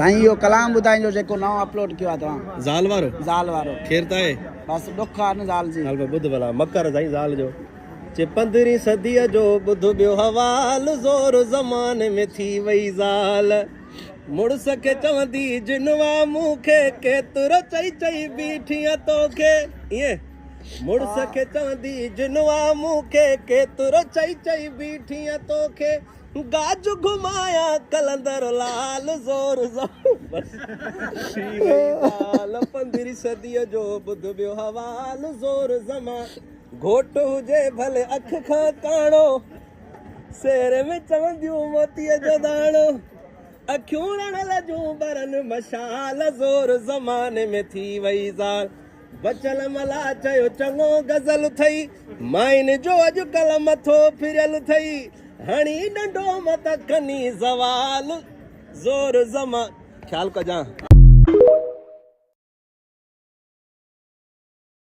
साईं यो कलाम ॿुधाइजो जेको नओं अपलोड कयो आहे तव्हां। ज़ाल वारो खेरता है बस ॾुख आहे न ज़ाल जी। ज़ाल ॿुध भला मकर साईं ज़ाल जो चे 15वीं सदीअ जो ॿुध ॿियो हवाल ज़ोर ज़माने में थी वई ज़ाल मुड़ुस खे चवंदी जिनवा मूंखे केतिरो चई चई बीठीअ तोखे ईअं मुड़ुस खे चवंदी जिनवा मूंखे केतिरो चई चई बीठीअ तोखे गाज घुमाया कलंदर लाल ज़ोर बस 15वीं सदीअ जो ॿुध ॿियो हवाल ज़ोर ज़मान घोट हुजे भले अख खां काणो सेर में चवंदियूं मोतीअ जो दाणो अखियूं रणल जूं बरन मशाल ज़ोर ज़माने में थी वई ज़ाल बचल मला चयो चङो गज़ल थई माइन जो अॼुकल्ह मथो फिरियल थई हणी डंडो मत कनी ज़वाल ज़ोर ज़मान ख्याल कजां।